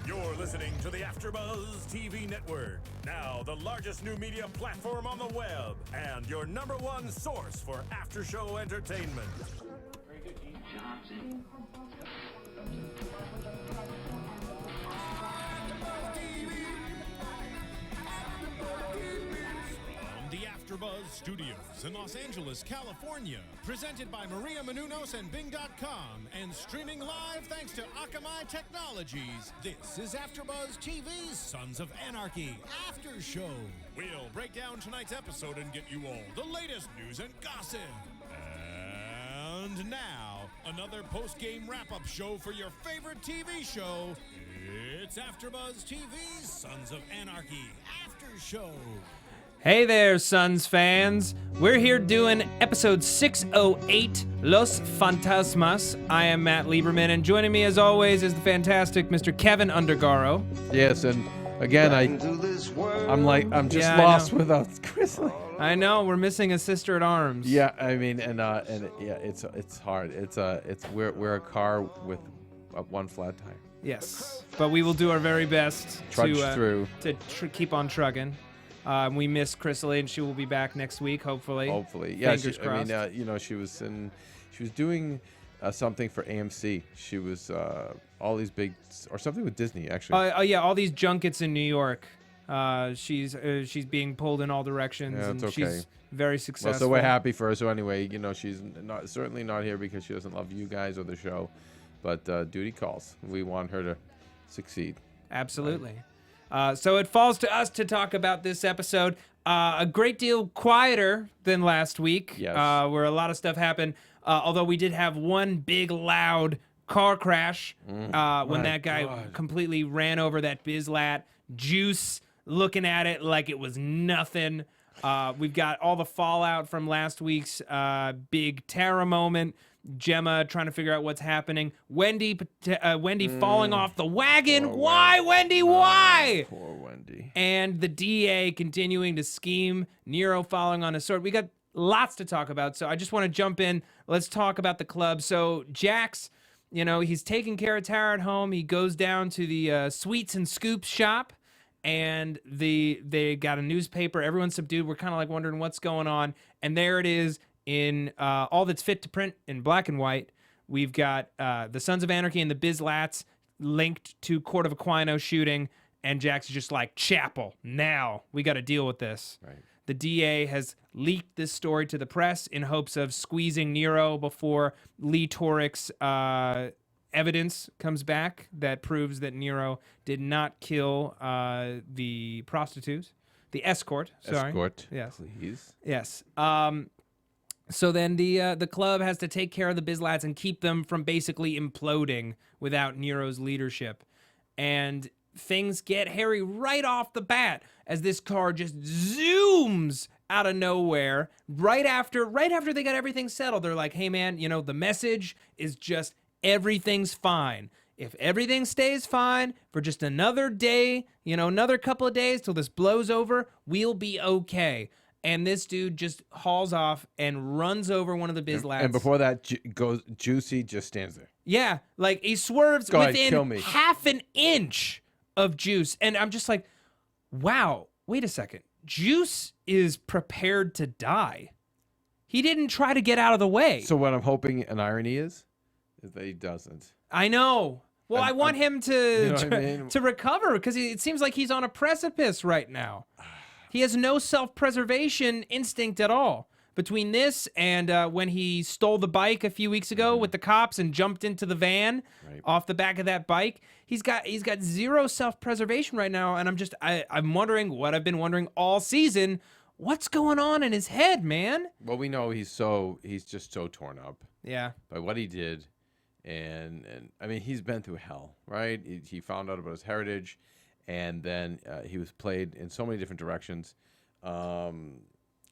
You're listening to the AfterBuzz TV network, now the largest new media platform on the web, and your number one source for after-show entertainment. Very good, Keith. Johnson. From the AfterBuzz Studios in Los Angeles, California, presented by Maria Menounos and Bing.com, and streaming live thanks to Akamai Technologies. This is AfterBuzz TV's Sons of Anarchy After Show. We'll break down tonight's episode and get you all the latest news and gossip. And now, another post-game wrap-up show for your favorite TV show. It's AfterBuzz TV's Sons of Anarchy After Show. Hey there, Suns fans. We're here doing episode 608, Los Fantasmas. I am Matt Lieberman, and joining me as always is the fantastic Mr. Keven Undergaro. Yes, and again, I'm just lost without Chris. I know, we're missing a sister at arms. Yeah, I mean, and yeah, it's hard. We're a car with one flat tire. Yes, but we will do our very best to keep on trucking. We miss Chrisley, and she will be back next week, hopefully. Yeah. Fingers crossed. I mean, she was doing something for AMC. She was all these big, or something with Disney, actually. Oh yeah, all these junkets in New York. She's being pulled in all directions, Yeah, and okay. she's very successful. Well, so we're happy for her. So anyway, she's certainly not here because she doesn't love you guys or the show, but duty calls. We want her to succeed. Absolutely. So it falls to us to talk about this episode. A great deal quieter than last week, Yes. where a lot of stuff happened. Although we did have one big, loud car crash when that guy completely ran over that bizlat. Juice looking at it like it was nothing. We've got all the fallout from last week's big Tara moment. Gemma trying to figure out what's happening. Wendy falling off the wagon. Why, Wendy? Why? Poor Wendy. And the DA continuing to scheme. Nero falling on his sword. We got lots to talk about, so I just want to jump in. Let's talk about the club. So Jax, he's taking care of Tara at home. He goes down to the Sweets and Scoops shop, and they got a newspaper. Everyone's subdued. We're kind of like wondering what's going on. And there it is. In all that's fit to print in black and white, we've got the Sons of Anarchy and the Bizlats linked to Court of Aquino shooting, and Jax is just like, Chapel, now. We got to deal with this. Right. The DA has leaked this story to the press in hopes of squeezing Nero before Lee Torick's evidence comes back that proves that Nero did not kill the prostitute, the escort. Sorry. Escort, yes. please. Yes. So then the club has to take care of the Bizlats and keep them from basically imploding without Nero's leadership. And things get hairy right off the bat as this car just zooms out of nowhere. Right after they got everything settled, they're like, hey man, the message is just everything's fine. If everything stays fine for just another day, another couple of days till this blows over, we'll be okay. And this dude just hauls off and runs over one of the Bizlats. And before that, Juicy just stands there. Yeah, like he swerves Go ahead, kill me. within half an inch of Juice. And I'm just like, wow, wait a second. Juice is prepared to die. He didn't try to get out of the way. So what I'm hoping an irony is that he doesn't. I know. Well, I want him to to recover because it seems like he's on a precipice right now. He has no self-preservation instinct at all. Between this and when he stole the bike a few weeks ago with the cops and jumped into the van off the back of that bike, he's got zero self-preservation right now. And I'm wondering what I've been wondering all season. What's going on in his head, man? Well, we know he's just so torn up. Yeah. By what he did, and I mean he's been through hell, right? He found out about his heritage. And then he was played in so many different directions,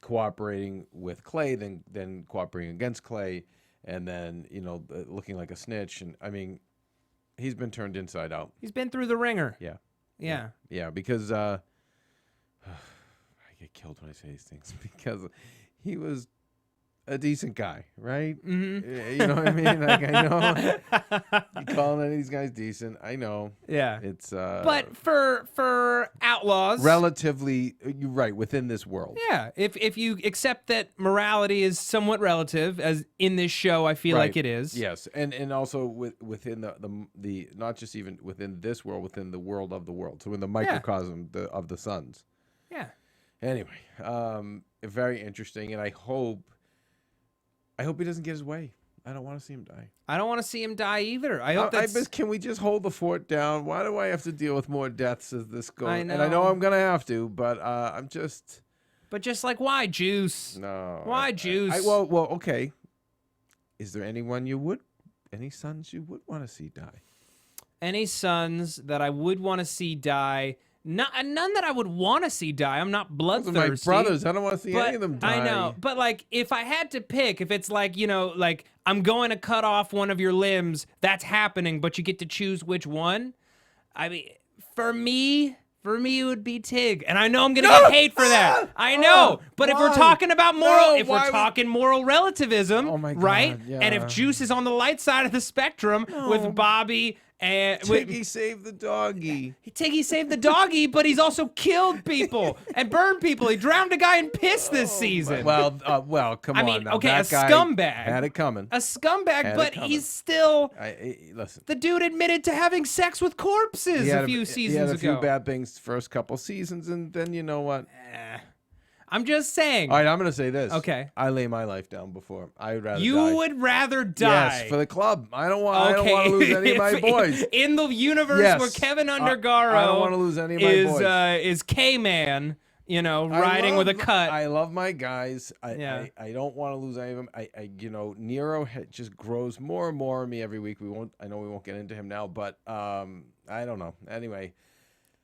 cooperating with Clay, then cooperating against Clay, and then looking like a snitch. And I mean, he's been turned inside out. He's been through the ringer. Yeah. Because I get killed when I say these things because he was a decent guy, right? You know what I mean? Like, I know you calling any of these guys decent. I know. Yeah. It's But for outlaws, relatively, you're right, within this world. yeah, if you accept that morality is somewhat relative, as in this show, I feel like it is. Yes, and also within the not just even within this world, within the world of the world. So in the microcosm of the Sons. Yeah. Anyway, very interesting, and I hope he doesn't get his way. I don't want to see him die. I don't want to see him die either. I hope that's... Can we just hold the fort down? Why do I have to deal with more deaths as this goes? I know. And I know I'm gonna have to, but I'm just. But just like, why Juice? No. Why Juice? Well, okay. Is there any sons you would want to see die? Any sons that I would want to see die? None that I would want to see die. I'm not bloodthirsty. My brothers, I don't want to see any of them die. I know, but like, if I had to pick, if it's like, like I'm going to cut off one of your limbs, that's happening, but you get to choose which one. I mean, for me, it would be Tig, and I know I'm gonna get hate for that. I know, but if we're talking about moral relativism, oh my God, right? yeah. And if Juice is on the light side of the spectrum with Bobby. And Tiggy saved the doggy. Tiggy saved the doggy, but he's also killed people and burned people. He drowned a guy in piss this season. Well, come on. I mean, now. okay, that a guy scumbag. had it coming. A scumbag, but he's still. Listen. The dude admitted to having sex with corpses a few seasons ago. He had a few bad things first couple seasons, and then you know what? I'm just saying. All right, I'm going to say this. Okay. I lay my life down before. I would rather die. You would rather die. Yes, for the club. I don't want to lose any of my boys. In the universe where Keven Undergaro I don't want to lose any of my boys. Is K-Man, riding with a cut. I love my guys. I don't want to lose any of them. Nero just grows more and more on me every week. I know we won't get into him now, but I don't know. Anyway.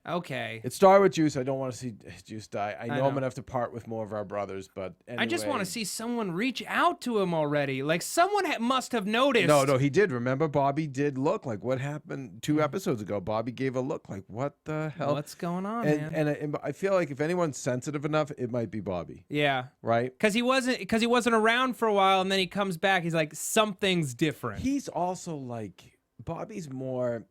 Okay. It started with Juice. I don't want to see Juice die. I know I'm going to have to part with more of our brothers, but anyway. I just want to see someone reach out to him already. Like, someone must have noticed. No, he did. Remember, Bobby did look like what happened 2 episodes ago. Bobby gave a look like, what the hell? What's going on, man? And I feel like if anyone's sensitive enough, it might be Bobby. Yeah. Right? Because he wasn't around for a while, and then he comes back. He's like, something's different. He's also like, Bobby's more...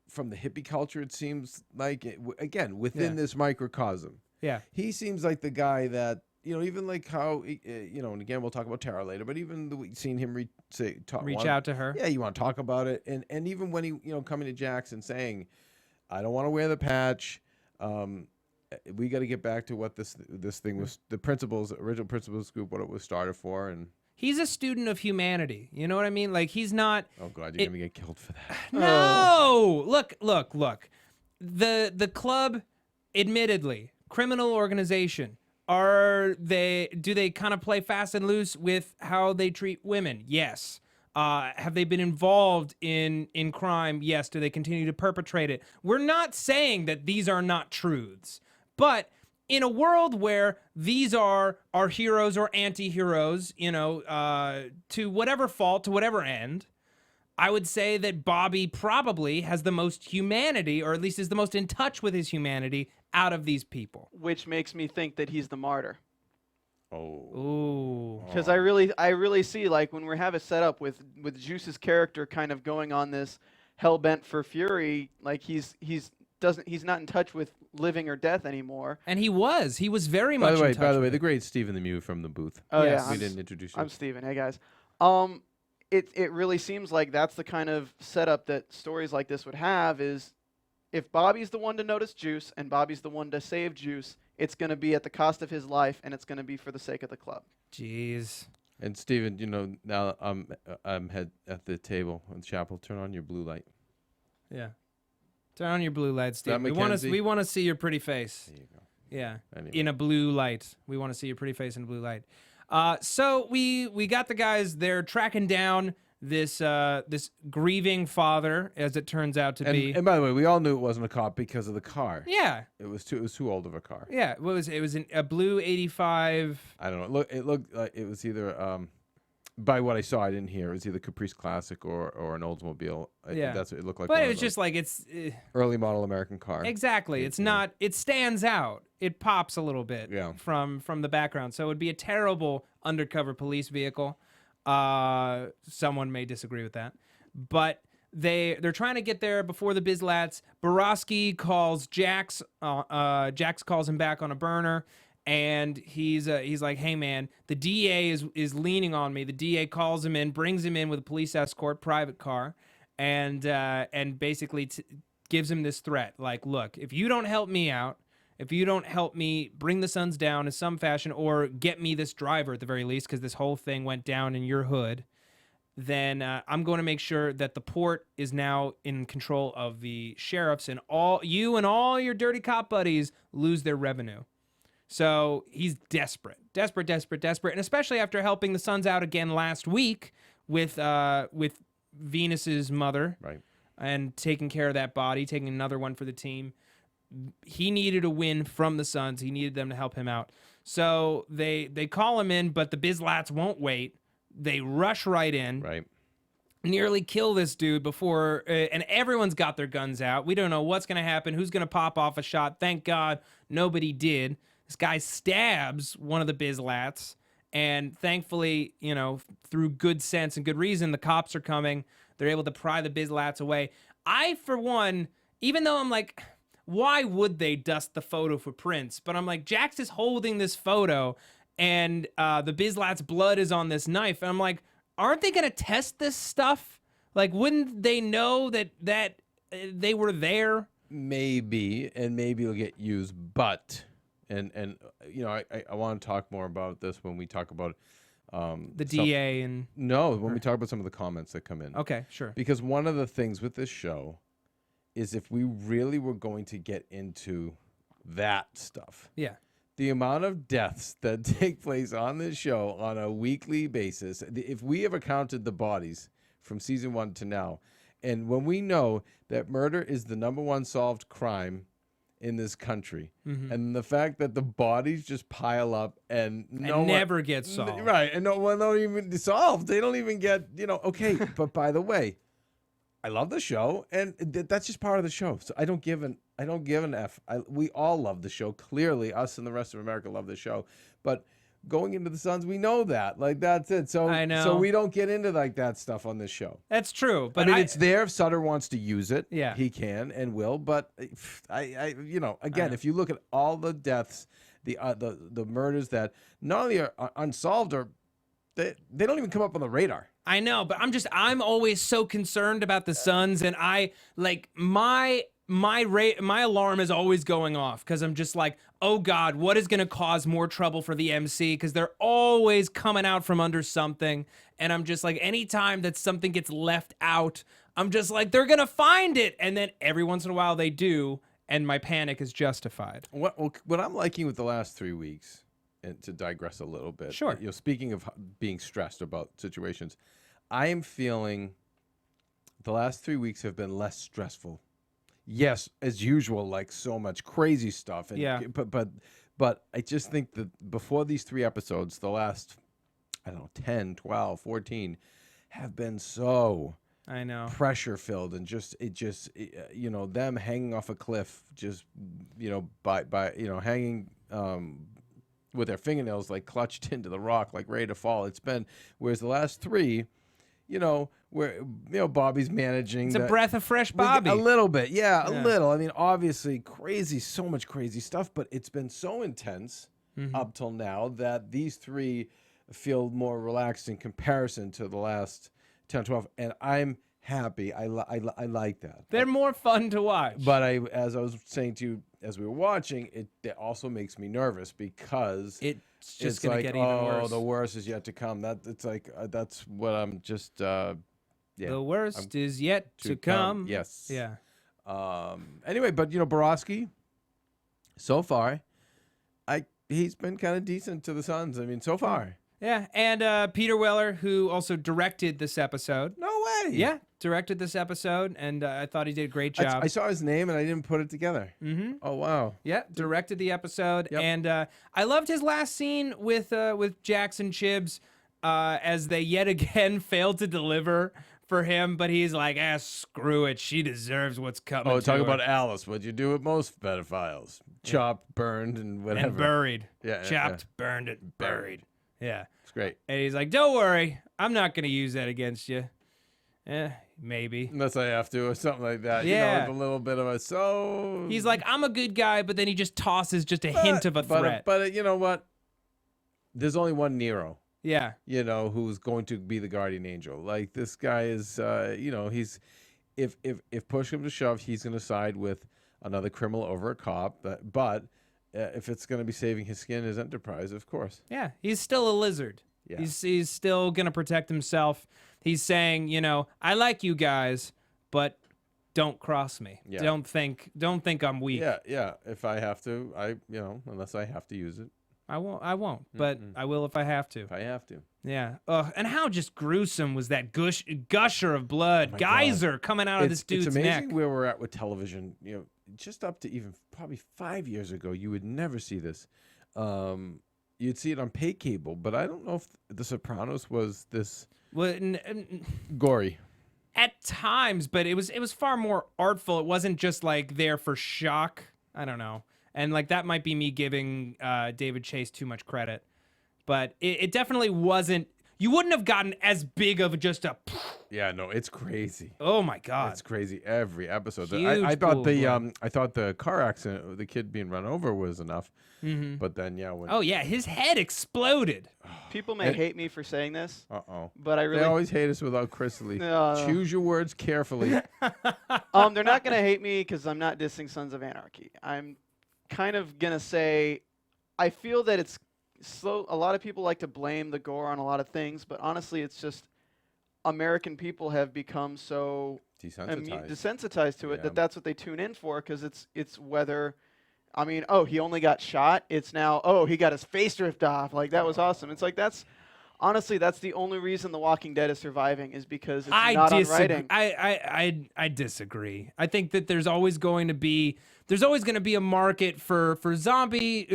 From the hippie culture, it seems like, again, within this microcosm. Yeah. He seems like the guy that, even like how, and again, we'll talk about Tara later, but even seeing him reach out to her. Yeah, you want to talk about it. And even when he, coming to Jax and saying, I don't want to wear the patch. We got to get back to what this thing was, the original principles group, what it was started for. And he's a student of humanity. You know what I mean? Like, he's not... Oh, God, you're going to get killed for that. No! Look. The club, admittedly, criminal organization, do they kind of play fast and loose with how they treat women? Yes. Have they been involved in crime? Yes. Do they continue to perpetrate it? We're not saying that these are not truths, but... in a world where these are our heroes or anti-heroes, to whatever fault, to whatever end, I would say that Bobby probably has the most humanity, or at least is the most in touch with his humanity out of these people. Which makes me think that he's the martyr. Oh. Because I really see, like, when we have it set up with Juice's character kind of going on this hell-bent for fury, like he's not in touch with living or death anymore. And he was very much in touch. By the way, the great Stephen the Mew from the booth. Oh, yes. We didn't introduce you. I'm Stephen. Hey, guys. It really seems like that's the kind of setup that stories like this would have, is if Bobby's the one to notice Juice and Bobby's the one to save Juice, it's going to be at the cost of his life, and it's going to be for the sake of the club. Jeez. And Stephen, now I'm head at the table in the chapel. Turn on your blue light. Yeah. Turn on your blue light, Steve. We want to see your pretty face. There you go. Yeah, anyway. In a blue light. We want to see your pretty face in a blue light. So we got the guys. They're tracking down this grieving father, as it turns out to be. And by the way, we all knew it wasn't a cop because of the car. Yeah, it was too old of a car. Yeah, it was a blue 85. I don't know. It looked like it was either By what I saw, I didn't hear. It was either Caprice Classic or an Oldsmobile. That's what it looked like. But it was just like it's early model American car. Exactly. It's not. It stands out. It pops a little bit. Yeah. From the background. So it would be a terrible undercover police vehicle. Someone may disagree with that, but they're trying to get there before the Bizlats. Borowski calls Jax. Jax calls him back on a burner. And he's like, hey man, the DA is leaning on me. The DA calls him in, brings him in with a police escort, private car, and basically gives him this threat, like, look, if you don't help me out, if you don't help me bring the Suns down in some fashion, or get me this driver at the very least, because this whole thing went down in your hood, then I'm going to make sure that the port is now in control of the sheriffs, and all your dirty cop buddies lose their revenue. So he's desperate, and especially after helping the Suns out again last week with Venus's mother, right, and taking care of that body, taking another one for the team. He needed a win from the Suns. He needed them to help him out. So they call him in, but the Bizlats won't wait. They rush right in, right, nearly kill this dude before, and everyone's got their guns out. We don't know what's going to happen, who's going to pop off a shot. Thank God nobody did. This guy stabs one of the Bizlats, and thankfully, through good sense and good reason, the cops are coming. They're able to pry the Bizlats away. I, for one, even though I'm like, why would they dust the photo for prints? But I'm like, Jax is holding this photo, and the Bizlat's blood is on this knife. And I'm like, aren't they going to test this stuff? Like, wouldn't they know that they were there? Maybe, and maybe it'll get used, but... And I want to talk more about this when we talk about the DA and when we talk about some of the comments that come in. Okay, sure. Because one of the things with this show is if we really were going to get into that stuff, the amount of deaths that take place on this show on a weekly basis, if we ever counted the bodies from season 1 to now, and when we know that murder is the #1 solved crime in this country, and the fact that the bodies just pile up and never get solved, right? And no one don't even solved. They don't even get okay. But by the way, I love the show, and that's just part of the show. So I don't give an F. We all love the show. Clearly, us and the rest of America love the show. But going into the Suns, we know that. Like, that's it. So I know. So we don't get into like that stuff on this show. That's true. But I mean, it's there if Sutter wants to use it. Yeah, he can and will. But again, if you look at all the deaths, the murders that not only are unsolved, or they don't even come up on the radar. I know, but I'm always so concerned about the Suns, and I like my alarm is always going off because I'm just like, oh God, what is going to cause more trouble for the MC? Because they're always coming out from under something. And I'm just like, anytime that something gets left out, I'm just like, they're going to find it. And then every once in a while they do. And my panic is justified. What I'm liking with the last 3 weeks, and to digress a little bit. Sure. Speaking of being stressed about situations, I am feeling the last 3 weeks have been less stressful. Yes, as usual, like so much crazy stuff. And, But I just think that before these 3 episodes, the last, 10, 12, 14, have been so pressure filled, and them hanging off a cliff, just by hanging with their fingernails like clutched into the rock, like ready to fall. It's been, whereas the last 3. Where Bobby's managing. It's a breath of fresh Bobby. A little bit, a little. I mean, obviously, crazy, so much crazy stuff, but it's been so intense up till now that these 3 feel more relaxed in comparison to the last 10, 12, and I'm happy. I like that. They're more fun to watch. But as I was saying to you as we were watching, it also makes me nervous because it's just going to get even worse. The worst is yet to come. That's what I'm just. The worst is yet to come. Yes. Yeah. Anyway, but Borowski, so far, he's been kind of decent to the Suns. I mean, so far. Yeah, and Peter Weller, who also directed this episode. No way. Yeah, directed this episode, and I thought he did a great job. I saw his name, and I didn't put it together. Mm-hmm. Oh, wow. Yeah, directed the episode, and I loved his last scene with Jax and Chibs. as they yet again fail to deliver for him, but he's like, screw it. She deserves what's coming. Oh, to talk her. about Alice. What'd you do with most pedophiles? Chopped, burned, and whatever. And buried. Yeah, Chopped, burned, and buried. Yeah. It's great. And he's like, don't worry. I'm not going to use that against you. Maybe. Unless I have to or something like that. Yeah. You know, with a little bit of a so. He's like, I'm a good guy, but then he just tosses just a hint of a threat. But you know what? There's only one Nero. Yeah. You know, who's going to be the guardian angel. Like, this guy is, you know, he's, if push comes to shove, he's going to side with another criminal over a cop. But if it's going to be saving his skin, his enterprise, of course. Yeah. He's still a lizard. Yeah. He's still going to protect himself. He's saying, you know, I like you guys, but don't cross me. Yeah. Don't think I'm weak. Yeah. If I have to, unless I have to use it. I won't, but I will if I have to. If I have to. Yeah. And how just gruesome was that gusher of blood, geyser coming out of this dude's neck. It's amazing where we're at with television. You know, just up to even probably 5 years ago, you would never see this. You'd see it on pay cable, but I don't know if The Sopranos was this gory. At times, but it was far more artful. It wasn't just like there for shock. I don't know. And like that might be me giving David Chase too much credit, but it definitely wasn't. You wouldn't have gotten as big of just a. Yeah, no, it's crazy. Oh my god, it's crazy every episode. Huge I thought the car accident, the kid being run over, was enough. Mm-hmm. But then his head expluded. People may hate me for saying this. But they always hate us without Chrysalie. Choose your words carefully. They're not gonna hate me because I'm not dissing Sons of Anarchy. I'm kind of gonna say I feel that it's slow. A lot of people like to blame the gore on a lot of things, but honestly it's just American people have become so desensitized to it that's what they tune in for, because it's whether he only got shot, it's now he got his face ripped off, like that was awesome. It's like that's the only reason The Walking Dead is surviving, is because it's not on writing. I disagree. I think that there's always going to be a market for zombie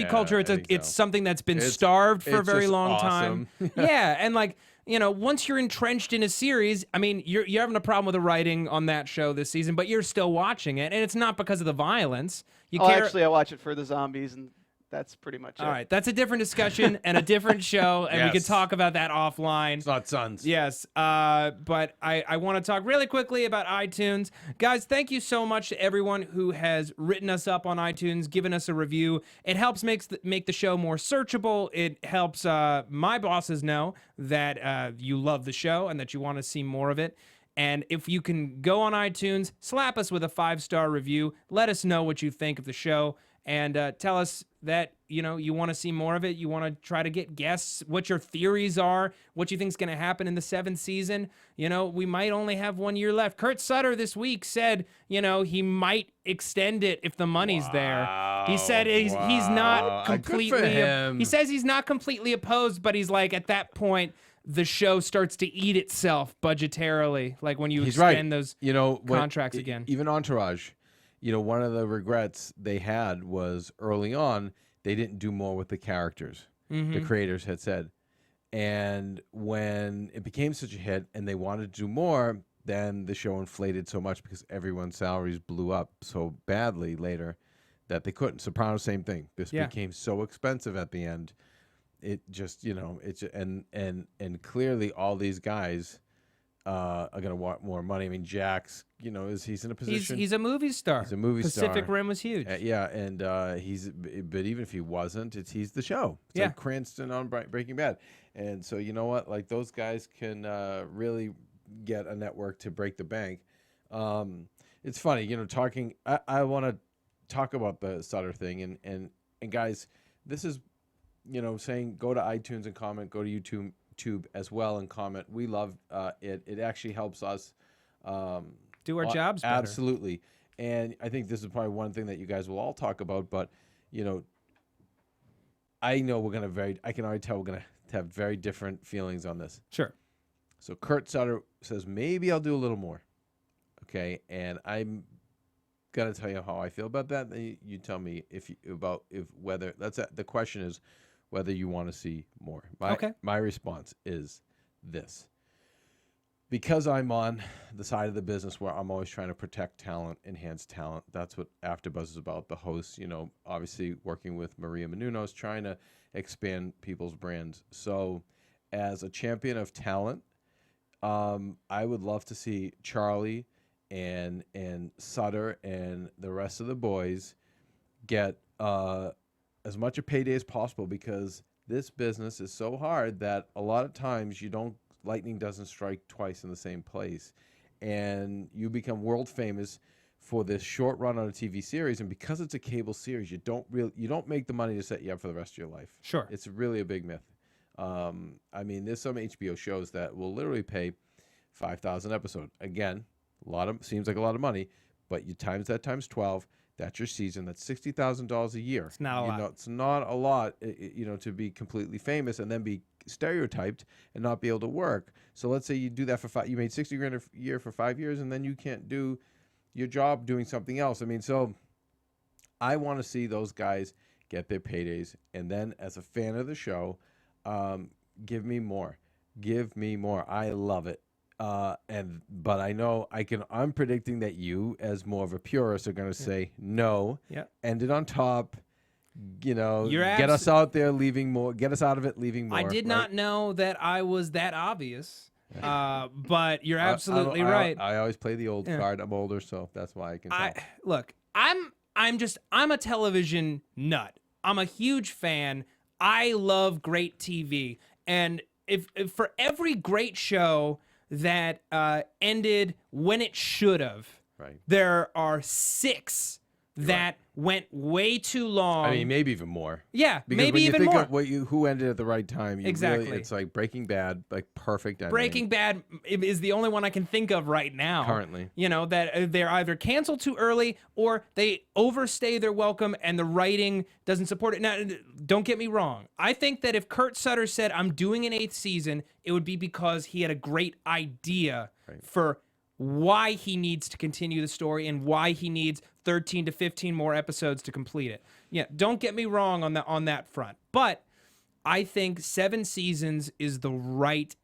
culture. It's something that's been starved for a very long time. Yeah, and like, you know, once you're entrenched in a series, I mean, you're having a problem with the writing on that show this season, but you're still watching it, and it's not because of the violence. Actually, I watch it for the zombies, and that's pretty much it. All right, that's a different discussion and a different show, and we could talk about that offline. It's not Sons. Yes, but I want to talk really quickly about iTunes. Guys, thank you so much to everyone who has written us up on iTunes, given us a review. It helps make the show more searchable. It helps my bosses know that you love the show and that you want to see more of it. And if you can go on iTunes, slap us with a 5-star review. Let us know what you think of the show, and tell us that, you know, you want to see more of it. You want to try to get guests, what your theories are, what you think is going to happen in the 7th season. You know, we might only have 1 year left. Kurt Sutter this week said, you know, he might extend it if the money's there. He said he's not completely. He says he's not completely opposed, but he's like, at that point, the show starts to eat itself budgetarily, like when you extend those contracts again. Even Entourage, you know, one of the regrets they had was early on they didn't do more with the characters. Mm-hmm. The creators had said, and when it became such a hit and they wanted to do more, then the show inflated so much because everyone's salaries blew up so badly later that they couldn't. Sopranos, same thing. This became so expensive at the end. It just, you know, and clearly all these guys are gonna want more money. I mean, Jax, you know, he's in a position. He's a movie star. He's a movie star. Pacific Rim was huge. And but even if he wasn't, he's the show. It's like Cranston on Breaking Bad. And so, you know what? Like, those guys can really get a network to break the bank. It's funny, you know, talking. I want to talk about the Sutter thing, and guys, this is, you know, saying go to iTunes and comment, go to YouTube as well and comment. We love it. It actually helps us do our jobs better. Absolutely. And I think this is probably one thing that you guys will all talk about, but, you know, I know I can already tell we're going to have very different feelings on this. Sure. So Kurt Sutter says, maybe I'll do a little more. Okay. And I'm going to tell you how I feel about that. Then you tell me whether the question is, whether you want to see more. My response is this. Because I'm on the side of the business where I'm always trying to protect talent, enhance talent. That's what AfterBuzz is about. The hosts, obviously working with Maria Menounos, trying to expand people's brands. So as a champion of talent, I would love to see Charlie and Sutter and the rest of the boys get as much a payday as possible, because this business is so hard that a lot of times lightning doesn't strike twice in the same place, and you become world famous for this short run on a TV series, and because it's a cable series, you don't make the money to set you up for the rest of your life. Sure, it's really a big myth. There's some HBO shows that will literally pay $5,000 episode. Again, seems like a lot of money, but you times that times 12. That's your season. That's $60,000 a year. It's not a lot. It's not a lot, to be completely famous and then be stereotyped and not be able to work. So let's say you do that for you made $60,000 a year for 5 years, and then you can't do your job doing something else. So I want to see those guys get their paydays, and then as a fan of the show, give me more. I love it. But I know I'm predicting that you, as more of a purist, are going to say no. Yeah. End it on top. Get us out there, leaving more. Get us out of it, leaving more. I did not know that I was that obvious. But you're absolutely right. I always play the old card. I'm older, so that's why I can tell. Look, I'm a television nut. I'm a huge fan. I love great TV, and if for every great show that ended when it should have, right, there are 6 that went way too long. Maybe even more. Yeah, because maybe when you even think more. Of who ended at the right time? Exactly. Really, it's like Breaking Bad, like perfect ending. Breaking Bad is the only one I can think of right now. Currently. That they're either canceled too early or they overstay their welcome and the writing doesn't support it. Now, don't get me wrong. I think that if Kurt Sutter said, I'm doing an 8th season, it would be because he had a great idea for why he needs to continue the story and why he needs 13 to 15 more episodes to complete it. Yeah, don't get me wrong on that front. But I think 7 seasons is the right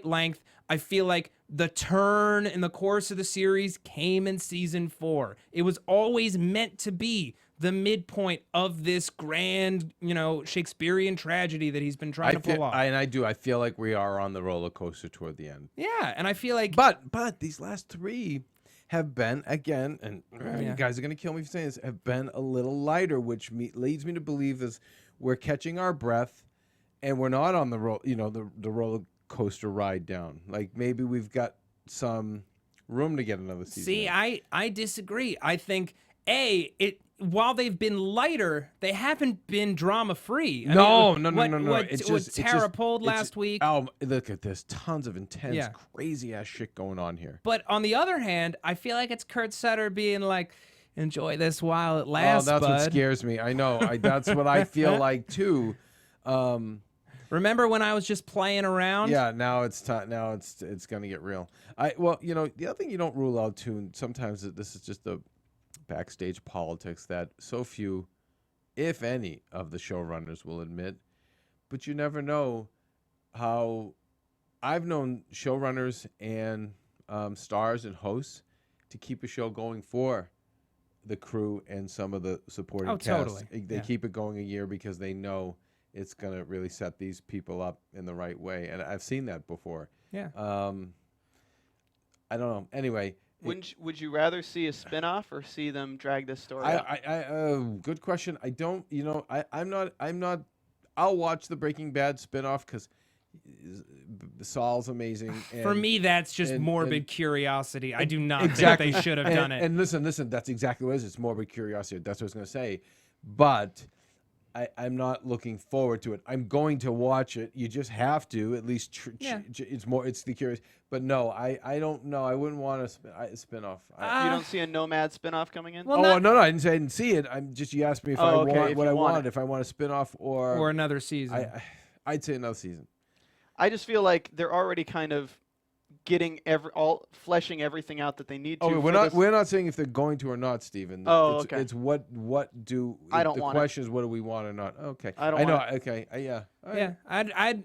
length. I feel like the turn in the course of the series came in season 4. It was always meant to be the midpoint of this grand, Shakespearean tragedy that he's been trying to pull off. I feel like we are on the roller coaster toward the end. Yeah, and I feel like... But these last 3 have been, again, and you guys are going to kill me for saying this, have been a little lighter, which leads me to believe is we're catching our breath and we're not on the roller coaster ride down. Like maybe we've got some room to get another season. See, I disagree. I think, while they've been lighter, they haven't been drama-free. No. What Tara pulled last week. Oh, look at this. Tons of intense, crazy-ass shit going on here. But on the other hand, I feel like it's Kurt Sutter being like, enjoy this while it lasts, that's bud. what scares me. I know. That's what I feel like, too. Remember when I was just playing around? Yeah, now it's now it's going to get real. The other thing you don't rule out, too, and sometimes this is just the backstage politics that so few, if any, of the showrunners will admit. But you never know how I've known showrunners and stars and hosts to keep a show going for the crew and some of the supporting cast. Totally. They keep it going a year because they know it's going to really set these people up in the right way. And I've seen that before. Yeah. I don't know. Anyway. Would you rather see a spinoff or see them drag this story out? Good question. I don't. I'm not. I'll watch the Breaking Bad spinoff because Saul's amazing. For me, that's just morbid curiosity. I do not think they should have done it. And listen. That's exactly what it is. It's morbid curiosity. That's what I was going to say. But I'm not looking forward to it. I'm going to watch it. You just have to at least. It's the curious. But no, I don't know. I wouldn't want a spinoff. You don't see a Nomad spinoff coming in? Well, no, I didn't say I didn't see it. You asked me if I want what I wanted. If I want a spinoff or another season. I'd say another season. I just feel like they're already kind of getting fleshing everything out that they need to. Oh, we're not saying if they're going to or not, Steven. Oh, it's, okay. It's what do I don't the want question is what do we want or not? Okay. I don't know. want Okay. Yeah. All Yeah, right.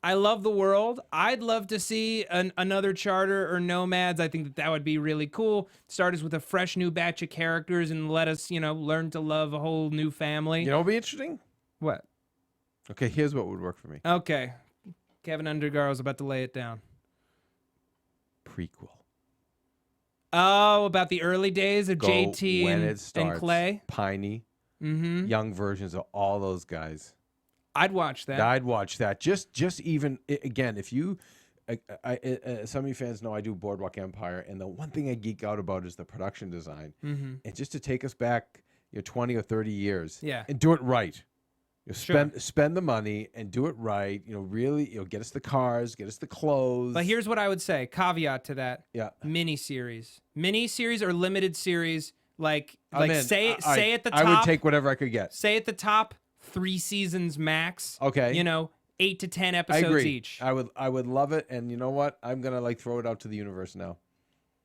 I love the world. I'd love to see another Charter or Nomads. I think that would be really cool. Start us with a fresh new batch of characters and let us, learn to love a whole new family. You know what would be interesting? What? Okay, here's what would work for me. Okay. Keven Undergaro is about to lay it down. Prequel. Oh, about the early days of Go JT when and, it starts, and Clay? Piney, young versions of all those guys. I'd watch that. I'd watch that. Just even again, if you, some of you fans know I do Boardwalk Empire, and the one thing I geek out about is the production design, and just to take us back, 20 or 30 years, and do it right. Spend the money and do it right. Really, get us the cars, get us the clothes. But here's what I would say. Caveat to that. Yeah. Miniseries or limited series. Say at the top. I would take whatever I could get. Say at the top, 3 seasons max. Okay. 8 to 10 episodes each. I would love it. And you know what? I'm gonna throw it out to the universe now.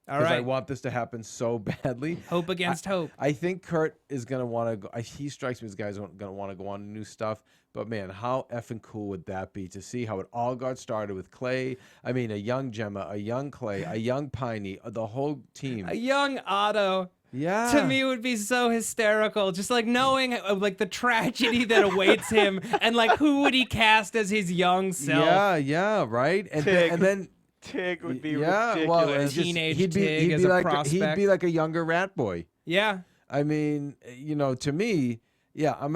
All right. I want this to happen so badly. Hope against hope. I think Kurt is going to want to go. He strikes me as guys going to want to go on to new stuff. But, man, how effing cool would that be to see how it all got started with Clay? I mean, a young Gemma, a young Clay, a young Piney, the whole team. A young Otto. Yeah. To me, would be so hysterical. Just knowing the tragedy that awaits him and who would he cast as his young self? Yeah, right? And then Tig would be ridiculous. Well, teenage Tig as a prospect. He'd be like a younger Rat Boy. Yeah. I mean, to me, yeah, I'm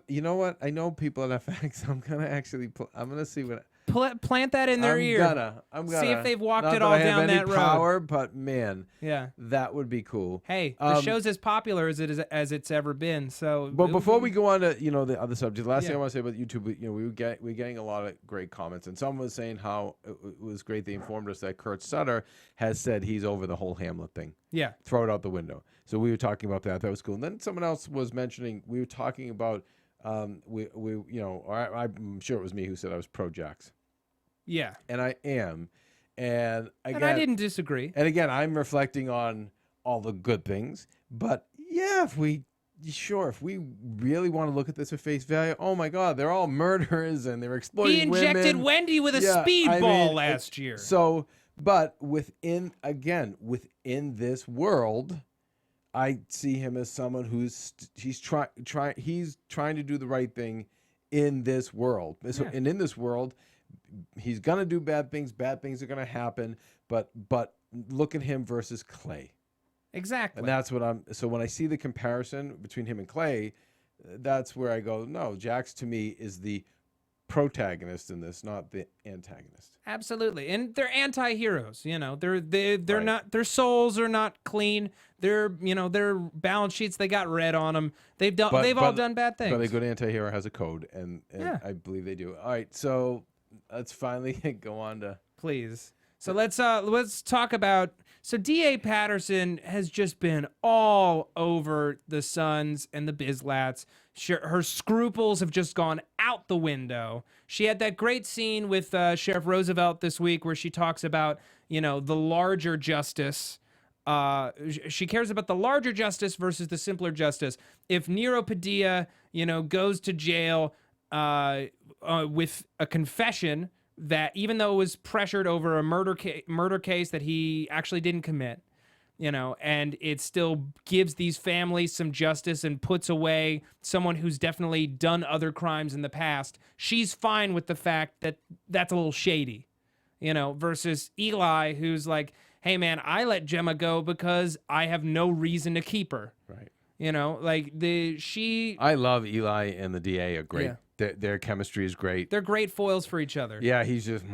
you know what? I know people at FX. I'm gonna see what. Plant that in their ear. I'm gonna see if they've walked not it all that I have down any that road. Power, but man, yeah, that would be cool. Hey, the show's as popular as it's ever been. So, but before we go on to the other subject, the last thing I want to say about YouTube, we're getting a lot of great comments, and someone was saying how it was great. They informed us that Kurt Sutter has said he's over the whole Hamlet thing. Yeah, throw it out the window. So we were talking about that. That was cool. And then someone else was mentioning we were talking about I'm sure it was me who said I was pro Jax. Yeah. And I am. And again, I didn't disagree. And again, I'm reflecting on all the good things. But yeah, if we really want to look at this at face value, oh my God, they're all murderers and they're exploiting women. He injected Wendy with a speedball last year. So, but within this world, I see him as someone he's trying to do the right thing in this world. So, and in this world, he's gonna do bad things. Bad things are gonna happen. But look at him versus Clay. Exactly. And that's what so when I see the comparison between him and Clay, that's where I go, no, Jax to me is the protagonist in this, not the antagonist. Absolutely. And they're anti-heroes, they're not, their souls are not clean. Their balance sheets, they got red on them. They've all done bad things. But a good anti-hero has a code, and I believe they do. All right, so let's finally go on to please. So let's talk about. So D.A. Patterson has just been all over the Sons and the Bizlats. Her scruples have just gone out the window. She had that great scene with Sheriff Roosevelt this week where she talks about, the larger justice. She cares about the larger justice versus the simpler justice. If Nero Padilla, goes to jail with a confession that even though it was pressured over a murder case that he actually didn't commit, and it still gives these families some justice and puts away someone who's definitely done other crimes in the past, she's fine with the fact that that's a little shady, versus Eli, who's like, hey man, I let Gemma go because I have no reason to keep her. Right. I love Eli and the DA are great. Yeah. Their chemistry is great. They're great foils for each other. Yeah, he's just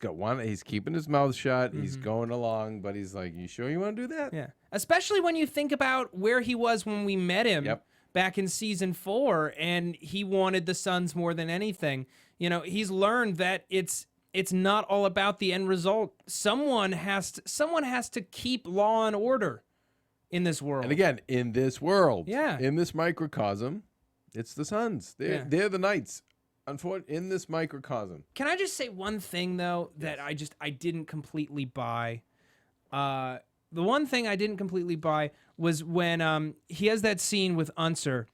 got one. He's keeping his mouth shut. He's going along, but he's like, "You sure you want to do that?" Yeah. Especially when you think about where he was when we met him back in season 4, and he wanted the Sons more than anything. He's learned that it's not all about the end result. Someone has to keep law and order in this world. And again, in this world, in this microcosm. It's the Sons. They're the knights. in this microcosm. Can I just say one thing though that I didn't completely buy? The one thing I didn't completely buy was when he has that scene with Unser.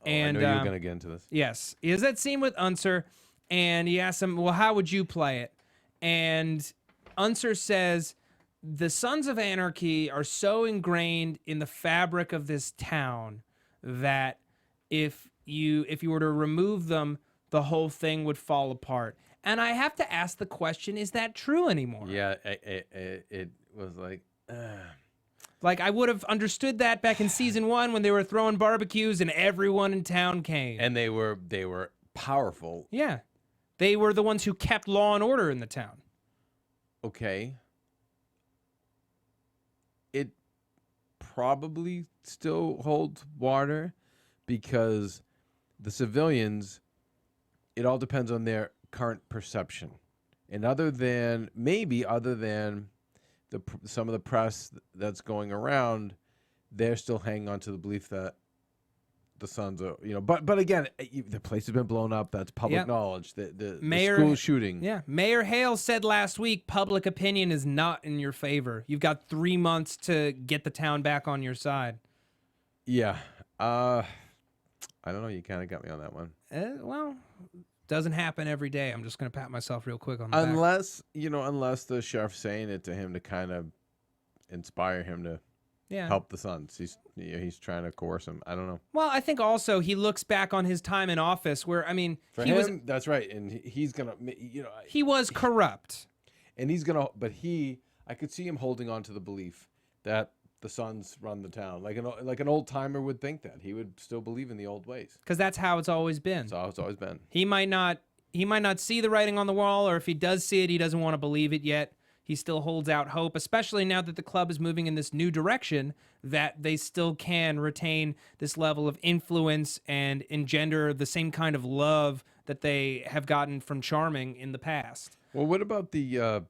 And I know you were going to get into this. Yes. He has that scene with Unser, and he asks him, well, how would you play it? And Unser says, the Sons of Anarchy are so ingrained in the fabric of this town that if you were to remove them, the whole thing would fall apart. And I have to ask the question, is that true anymore? Yeah, it was like... Like, I would have understood that back in season 1 when they were throwing barbecues and everyone in town came. And they were powerful. Yeah. They were the ones who kept law and order in the town. Okay. It probably still holds water because the civilians, it all depends on their current perception. And other than some of the press that's going around, they're still hanging on to the belief that the Sons are, but again, the place has been blown up. That's public knowledge. The school shooting. Yeah. Mayor Hale said last week, public opinion is not in your favor. You've got 3 months to get the town back on your side. Yeah. I don't know. You kind of got me on that one. Well, doesn't happen every day. I'm just going to pat myself real quick on the back. Unless the sheriff's saying it to him to kind of inspire him to help the Sons. He's trying to coerce him. I don't know. Well, I think also he looks back on his time in office where, that's right. And he's going to, he was corrupt. And I could see him holding on to the belief that the Sons run the town. Like an old timer would think that. He would still believe in the old ways. Because that's how it's always been. That's how it's always been. He might not see the writing on the wall, or if he does see it, he doesn't want to believe it yet. He still holds out hope, especially now that the club is moving in this new direction, that they still can retain this level of influence and engender the same kind of love that they have gotten from Charming in the past. Well, what about the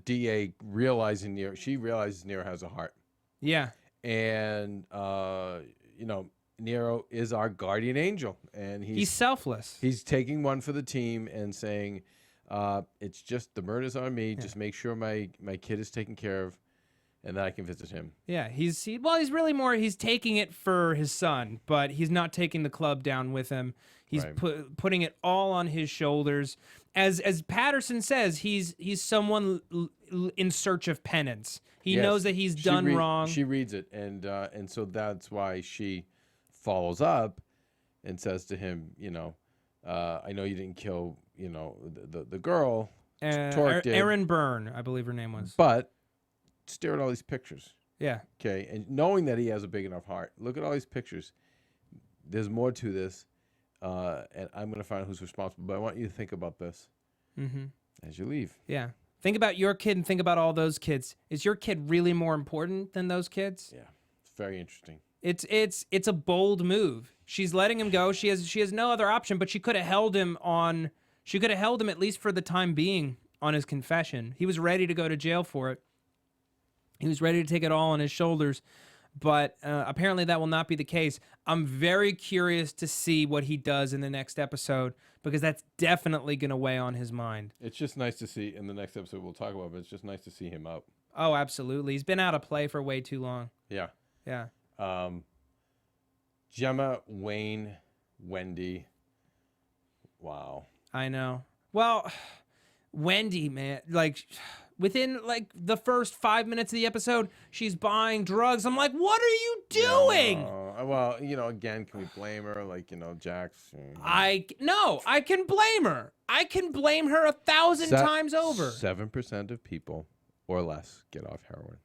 DA realizing Nero? She realizes Nero has a heart. Yeah. And, Nero is our guardian angel. And he's selfless. He's taking one for the team and saying... it's just the murder's on me. Yeah. Just make sure my kid is taken care of, and then I can visit him. Yeah, he's really more. He's taking it for his son, but he's not taking the club down with him. He's putting it all on his shoulders. As Patterson says, he's someone in search of penance. He knows that he's done wrong. She reads it, and so that's why she follows up and says to him, I know you didn't kill. The girl, Erin Byrne, I believe her name was. But stare at all these pictures. Yeah. Okay, and knowing that he has a big enough heart, look at all these pictures. There's more to this, and I'm going to find out who's responsible. But I want you to think about this as you leave. Yeah. Think about your kid and think about all those kids. Is your kid really more important than those kids? Yeah, it's very interesting. It's a bold move. She's letting him go. She has no other option, but she could have held him on. She could have held him at least for the time being on his confession. He was ready to go to jail for it. He was ready to take it all on his shoulders, but apparently that will not be the case. I'm very curious to see what he does in the next episode because that's definitely going to weigh on his mind. It's just nice to see in the next episode we'll talk about, but it's just nice to see him out. Oh, absolutely. He's been out of play for way too long. Yeah. Yeah. Gemma, Wayne, Wendy. Wow. I know. Well, Wendy, man, within the first 5 minutes of the episode, she's buying drugs. I'm like, what are you doing? Well, again, can we blame her? Jax. No, I can blame her. I can blame her 1,000 times over. 7% of people or less get off heroin.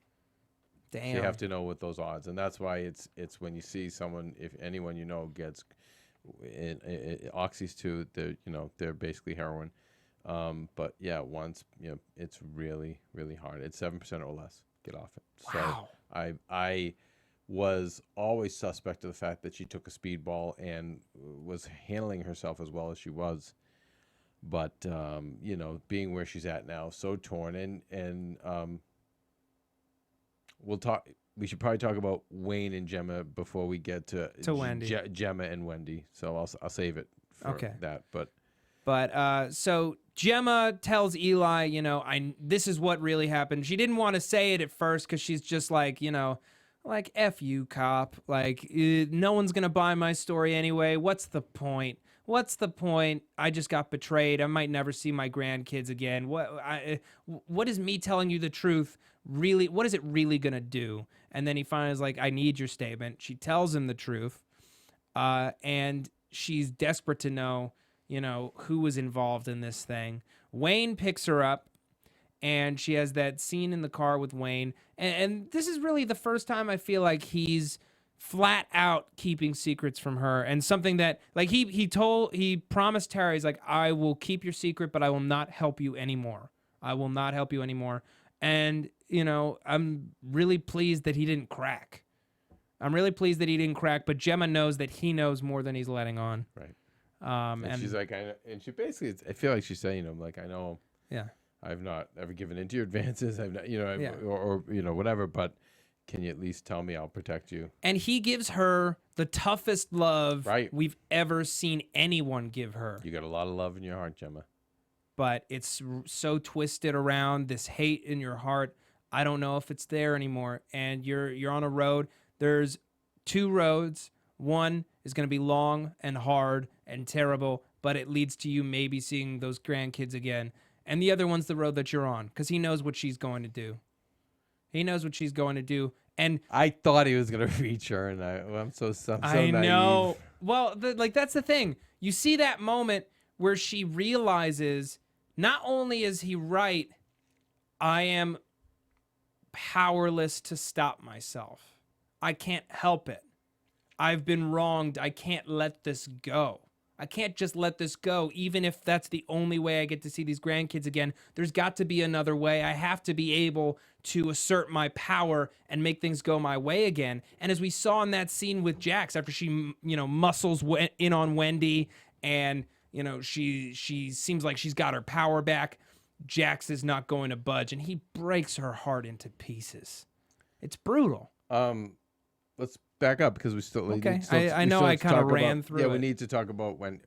Damn. So you have to know what those odds, and that's why it's when you see someone, if anyone gets oxys too, they're basically heroin. But yeah, once it's really, really hard. It's 7% or less get off it. Wow. So I was always suspect of the fact that she took a speedball and was handling herself as well as she was. But being where she's at now, so torn, and we should probably talk about Wayne and Gemma before we get to Wendy. Gemma and Wendy. So I'll save it for that. But so Gemma tells Eli, this is what really happened. She didn't want to say it at first because she's just like, like, F you, cop. Like, no one's going to buy my story anyway. What's the point? What's the point? I just got betrayed. I might never see my grandkids again. What is me telling you the truth really? What is it really going to do? And then he finally is like, I need your statement. She tells him the truth. And she's desperate to know, who was involved in this thing. Wayne picks her up, and she has that scene in the car with Wayne. And this is really the first time I feel like he's flat out keeping secrets from her, and something that, like, he promised Tara, he's like, I will keep your secret, but I will not help you anymore. I will not help you anymore. And, I'm really pleased that he didn't crack. But Gemma knows that he knows more than he's letting on. Right. And she's like, and she basically, I feel like she's saying, like, I know, I've not ever given into your advances. I've not, or whatever, but can you at least tell me I'll protect you? And he gives her the toughest love we've ever seen anyone give her. You got a lot of love in your heart, Gemma. But it's so twisted around, this hate in your heart. I don't know if it's there anymore. And you're on a road. There's 2 roads. One is going to be long and hard and terrible, but it leads to you maybe seeing those grandkids again. And the other one's the road that you're on, because he knows what she's going to do. And I thought he was going to reach her, and I'm so I naive. know. Well, that's the thing. You see that moment where she realizes not only is he right, I am powerless to stop myself. I can't help it. I've been wronged. I can't let this go. I can't just let this go, even if that's the only way I get to see these grandkids again. There's got to be another way. I have to be able to assert my power and make things go my way again. And as we saw in that scene with Jax, after she, muscles in on Wendy, and, she seems like she's got her power back, Jax is not going to budge, and he breaks her heart into pieces. It's brutal. Let's back up, because we still okay. I know I kind of ran through. Yeah, we need to talk about when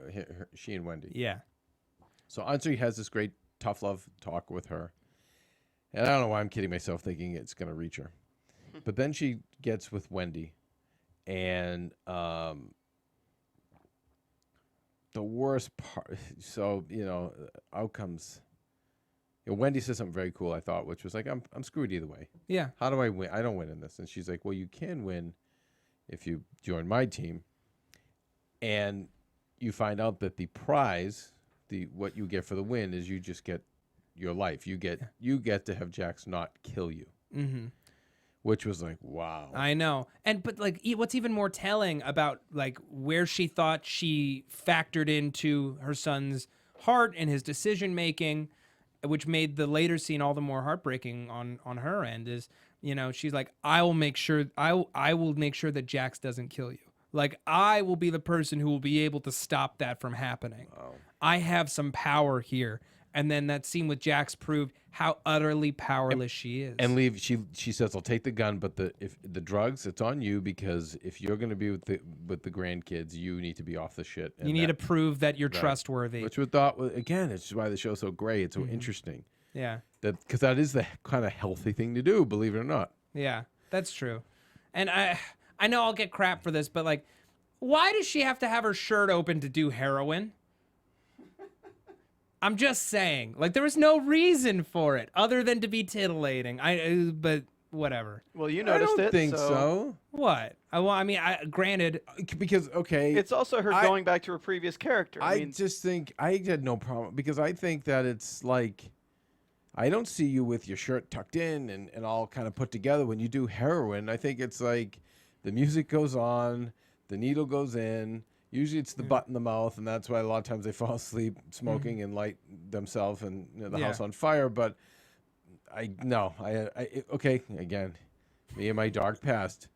she and Wendy. Yeah. So Ansari has this great tough love talk with her, and I don't know why I'm kidding myself thinking it's going to reach her, but then she gets with Wendy, and the worst part. So outcomes. Wendy said something very cool, I thought, which was like, I'm screwed either way. Yeah. How do I win? I don't win in this. And she's like, well, you can win if you join my team. And you find out that the prize, what you get for the win, is you just get your life. You get to have Jax not kill you. Mm-hmm. Which was like, wow. I know. But what's even more telling about like where she thought she factored into her son's heart and his decision making, which made the later scene all the more heartbreaking on her end, is, she's like, I will make sure that Jax doesn't kill you. Like, I will be the person who will be able to stop that from happening. Wow. I have some power here. And then that scene with Jax proved how utterly powerless she is. And she says, I'll take the gun, but if the drugs, it's on you, because if you're going to be with the grandkids, you need to be off the shit. And you need to prove that you're trustworthy. Which we thought, again, it's why the show's so great. It's so interesting. Yeah. Because that is the kind of healthy thing to do, believe it or not. Yeah, that's true. And I know I'll get crap for this, but like, why does she have to have her shirt open to do heroin? I'm just saying, like, there was no reason for it other than to be titillating. But whatever. Well, you noticed it. I don't think so. What? Granted, because it's also her going back to her previous character. I just think I had no problem, because I think that it's like, I don't see you with your shirt tucked in and all kind of put together when you do heroin. I think it's like the music goes on, the needle goes in. Usually it's the butt in the mouth, and that's why a lot of times they fall asleep smoking and light themselves and the house on fire. But okay, again, me and my dark past.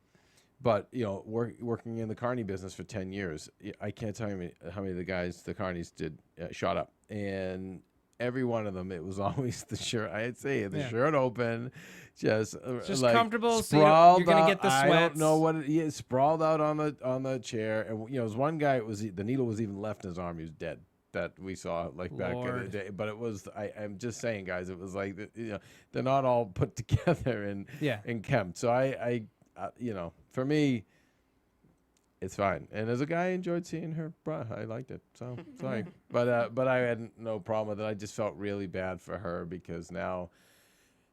But, working in the carny business for 10 years, I can't tell you how many of the guys the carnies did shot up. And every one of them, it was always the shirt. I'd say the shirt open, just like comfortable. Sprawled So you're gonna out, get the sweats. I don't know what it is. Sprawled out on the chair, and it was one guy. It was the needle was even left in his arm. He was dead. That we saw like back in the day, but it was. I'm just saying, guys. It was like they're not all put together and kempt. So I for me. It's fine, and as a guy, I enjoyed seeing her bra. I liked it, so sorry, but I had no problem with it. I just felt really bad for her because now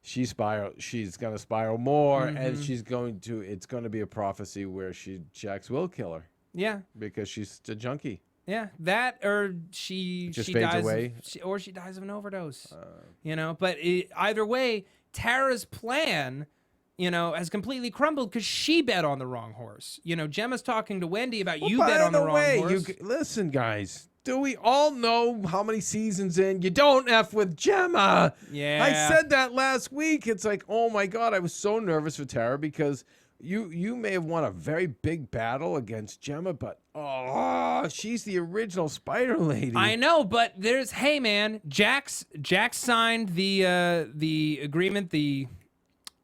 she's gonna spiral more, and it's going to be a prophecy where Jax will kill her. Yeah, because she's a junkie. Yeah, that or she fades dies away, or she dies of an overdose. But either way, Tara's plan. Has completely crumbled because she bet on the wrong horse. Gemma's talking to Wendy about you bet on the wrong horse. Listen, guys, do we all know how many seasons in you don't F with Gemma? Yeah. I said that last week. It's like, oh my God, I was so nervous for Tara because you may have won a very big battle against Gemma, but she's the original Spider Lady. I know, but hey man, Jax signed the agreement, the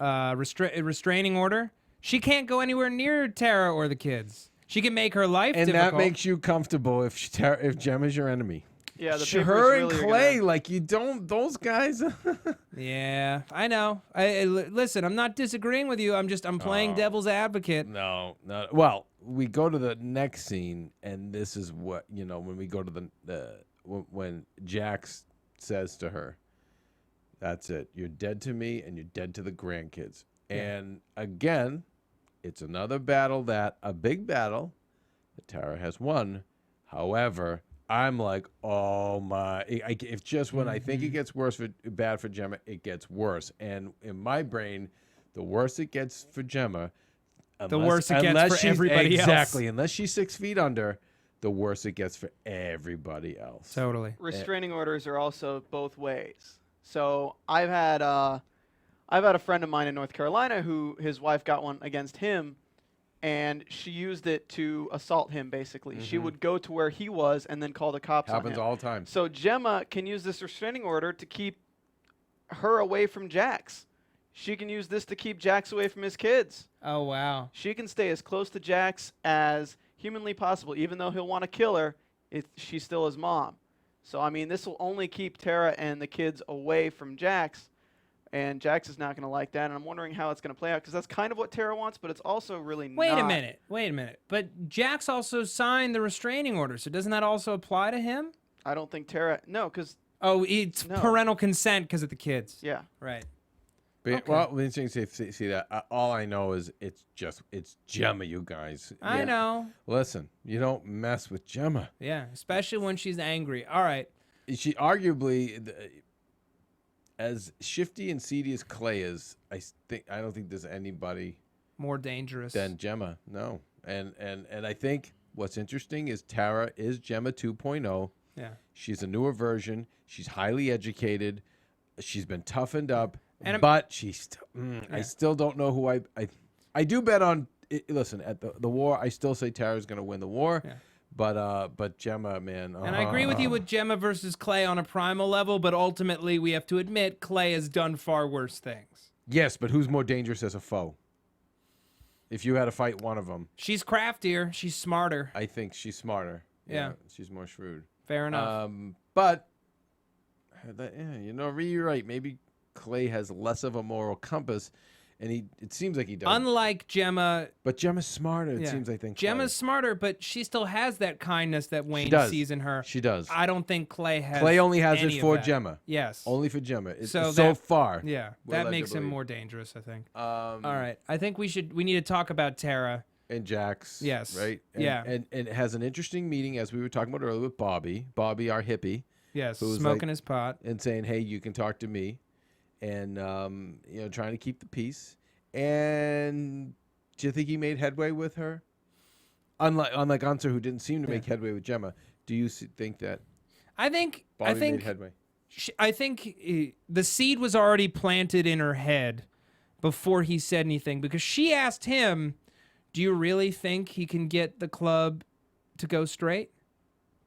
restraining order. She can't go anywhere near Tara or the kids. She can make her life difficult. And that makes you comfortable if Gemma's your enemy. Yeah, her and Clay, you don't. Those guys. Yeah, I know. Listen. I'm not disagreeing with you. I'm playing devil's advocate. No. Well, we go to the next scene, and this is what when we go to when Jax says to her, "That's it. You're dead to me, and you're dead to the grandkids." Yeah. And again, it's another battle a big battle that Tara has won. However, I'm like, oh my! If just when I think it gets bad for Gemma, it gets worse. And in my brain, the worse it gets for Gemma, the worse it gets for everybody else. Exactly. Unless she's 6 feet under, the worse it gets for everybody else. Totally. Restraining orders are also both ways. So I've had a friend of mine in North Carolina who his wife got one against him, and she used it to assault him. Basically, she would go to where he was and then call the cops. Happens on him. all the time. So Gemma can use this restraining order to keep her away from Jax. She can use this to keep Jax away from his kids. Oh wow! She can stay as close to Jax as humanly possible, even though he'll want to kill her. She's still his mom. So, I mean, this will only keep Tara and the kids away from Jax, and Jax is not going to like that, and I'm wondering how it's going to play out, because that's kind of what Tara wants, but it's also really not. Wait a minute. But Jax also signed the restraining order, so doesn't that also apply to him? I don't think Tara... No, because... Oh, it's parental consent because of the kids. Yeah. Right. But, okay. Well, it's interesting to see that. All I know is it's Gemma, you guys. I know. Listen, you don't mess with Gemma. Yeah, especially when she's angry. All right. She arguably, as shifty and seedy as Clay is, I don't think there's anybody more dangerous than Gemma. No, and I think what's interesting is Tara is Gemma 2.0. Yeah. She's a newer version. She's highly educated. She's been toughened up. But I still don't know who I do bet on. Listen, at the war, I still say Tara's going to win the war. Yeah. But Gemma, man. And I agree with you with Gemma versus Clay on a primal level, but ultimately we have to admit Clay has done far worse things. Yes, but who's more dangerous as a foe? If you had to fight one of them. She's craftier. She's smarter. I think she's smarter. Yeah. She's more shrewd. Fair enough. But, you're right. Maybe Clay has less of a moral compass, and it seems like he does. Unlike Gemma, but Gemma's smarter. It seems. I think Gemma's smarter, but she still has that kindness that Wayne sees in her. She does. I don't think Clay has. Clay only has it for Gemma. Yes, only for Gemma. So far. Yeah, that makes him more dangerous. I think. All right, I think we need to talk about Tara and Jax. Yes. Right. And it has an interesting meeting, as we were talking about earlier, with Bobby, our hippie. Yes, smoking his pot and saying, "Hey, you can talk to me." And trying to keep the peace. And do you think he made headway with her? Unlike Unser, who didn't seem to make headway with Gemma, do you think that? I think made headway. I think the seed was already planted in her head before he said anything, because she asked him, "Do you really think he can get the club to go straight?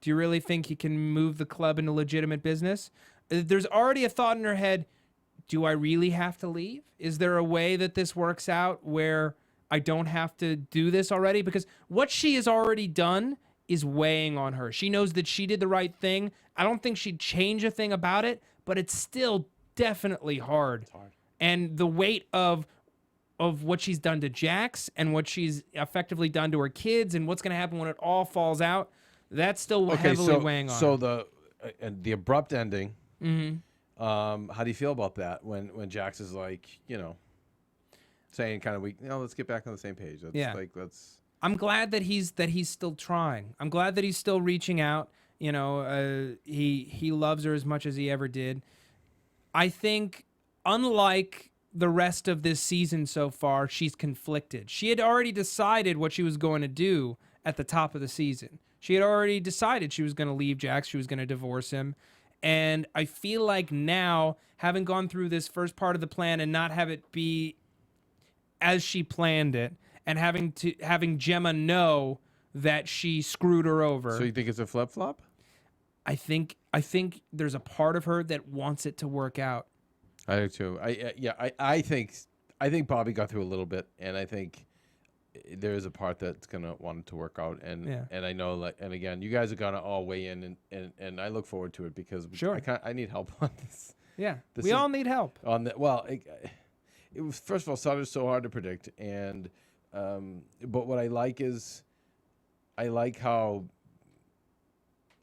Do you really think he can move the club into legitimate business?" There's already a thought in her head, do I really have to leave? Is there a way that this works out where I don't have to do this already? Because what she has already done is weighing on her. She knows that she did the right thing. I don't think she'd change a thing about it, but it's still definitely hard. It's hard. And the weight of what she's done to Jax and what she's effectively done to her kids and what's going to happen when it all falls out, that's still heavily weighing on her. So the abrupt ending, how do you feel about that when Jax is like, saying kind of weak, let's get back on the same page. I'm glad that he's still trying. I'm glad that he's still reaching out. He loves her as much as he ever did. I think, unlike the rest of this season so far, she's conflicted. She had already decided what she was going to do at the top of the season. She had already decided she was going to leave Jax. She was going to divorce him. And I feel like now, having gone through this first part of the plan and not have it be as she planned it, and having Gemma know that she screwed her over. So you think it's a flip-flop? I think there's a part of her that wants it to work out. I do too. I think Bobby got through a little bit, and I think there is a part that's gonna want it to work out. And I know, and again, you guys are gonna all weigh in, and I look forward to it because I need help on this. Yeah, we all need help on that. Well, it was, first of all, Sutter's so hard to predict, and but what I like is, I like how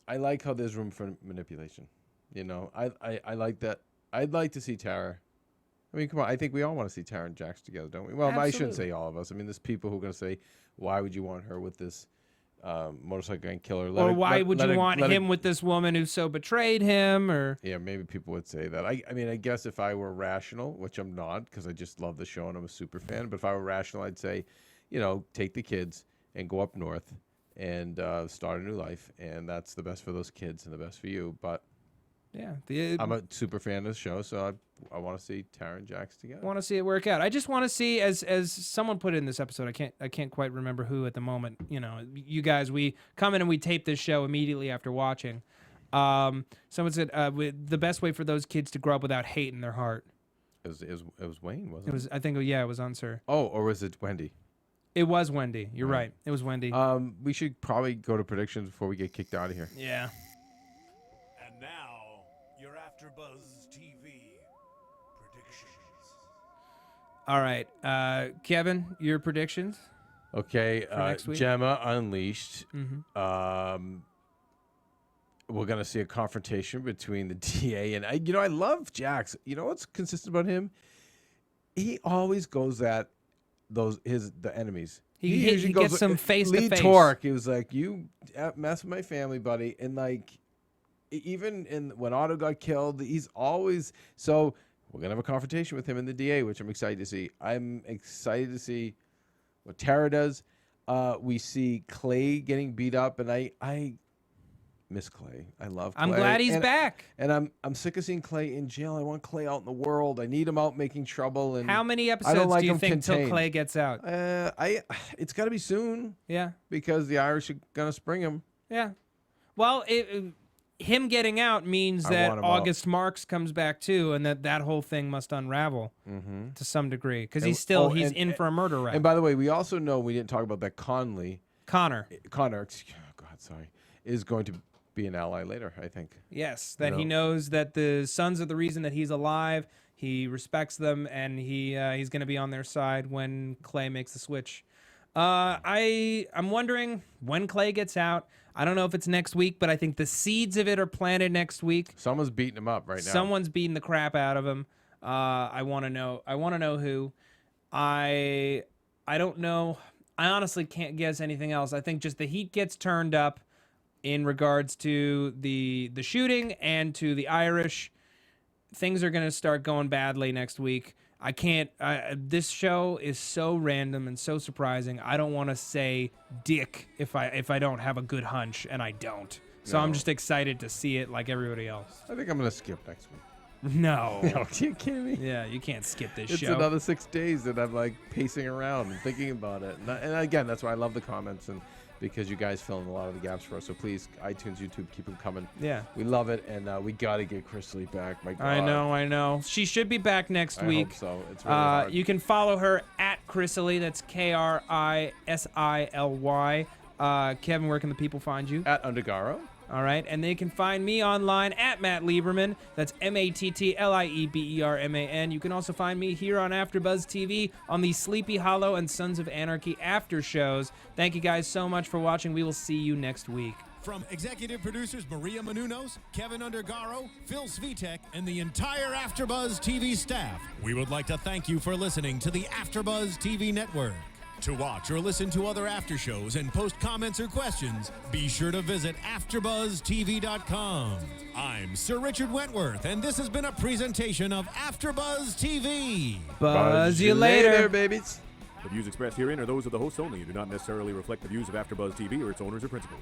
there's room for manipulation. I like that. I'd like to see Tara. I mean, come on. I think we all want to see Tara and Jax together, don't we? Well, I shouldn't say all of us. I mean, there's people who are going to say, why would you want her with this motorcycle gang killer? Or why would you want him with this woman who so betrayed him? Or yeah, maybe people would say that. I mean, I guess if I were rational, which I'm not because I just love the show and I'm a super fan, but if I were rational, I'd say, take the kids and go up north and start a new life. And that's the best for those kids and the best for you. But yeah, I'm a super fan of the show, so I want to see Tara and Jax together. I want to see it work out. I just want to see, as someone put it in this episode, I can't quite remember who at the moment. You guys, we come in and we tape this show immediately after watching. Someone said the best way for those kids to grow up without hate in their heart. It was Wayne, wasn't it? It was. I think. Yeah, it was Unsir. Oh, or was it Wendy? It was Wendy. You're right. It was Wendy. We should probably go to predictions before we get kicked out of here. Yeah. And now, your AfterBuzz TV predictions. All right, Kevin, your predictions. Okay, next week? Gemma Unleashed. Mm-hmm. We're gonna see a confrontation between the DA and I love Jax. You know what's consistent about him? He always goes at the enemies. He usually gets some face to face. Torque. He was like, "You mess with my family, buddy," and even when Otto got killed, he's always so. We're gonna have a confrontation with him in the DA, which I'm excited to see. I'm excited to see what Tara does. We see Clay getting beat up, and I miss Clay. I love Clay. I'm glad he's back. And I'm sick of seeing Clay in jail. I want Clay out in the world. I need him out making trouble. And how many episodes do you think till Clay gets out? It's got to be soon. Yeah. Because the Irish are gonna spring him. Yeah. Well, him getting out means that August Marks comes back too, and that whole thing must unravel to some degree because he's in for a murder rap. And by the way, we also know we didn't talk about that Connor, is going to be an ally later, I think. Yes, that he knows that the Sons are the reason that he's alive. He respects them, and he's going to be on their side when Clay makes the switch. I'm wondering when Clay gets out. I don't know if it's next week, but I think the seeds of it are planted next week. Someone's beating him up right now. Someone's beating the crap out of him. I want to know. I want to know who. I don't know. I honestly can't guess anything else. I think just the heat gets turned up in regards to the shooting and to the Irish. Things are going to start going badly next week. I can't. This show is so random and so surprising. I don't want to say dick if I don't have a good hunch, and I don't. So I'm just excited to see it like everybody else. I think I'm going to skip next week. No. No, you kidding me? Yeah, you can't skip this it's show. It's another 6 days that I'm like pacing around and thinking about it. And again, that's why I love the comments. And because you guys fill in a lot of the gaps for us. So please, iTunes, YouTube, keep them coming. Yeah. We love it, and we got to get Chrisley back. My God. I know. She should be back next week. I hope so. It's really hard. You can follow her at Chrisley. That's Krisily. Kevin, where can the people find you? At Undergaro. All right, and they can find me online at Matt Lieberman. That's MattLieberman. You can also find me here on AfterBuzz TV on the Sleepy Hollow and Sons of Anarchy after shows. Thank you guys so much for watching. We will see you next week. From executive producers Maria Menounos, Keven Undergaro, Phil Svitek, and the entire AfterBuzz TV staff, we would like to thank you for listening to the AfterBuzz TV network. To watch or listen to other after shows and post comments or questions, be sure to visit AfterBuzzTV.com. I'm Sir Richard Wentworth, and this has been a presentation of AfterBuzz TV. Buzz you later, babies. The views expressed herein are those of the hosts only and do not necessarily reflect the views of AfterBuzz TV or its owners or principals.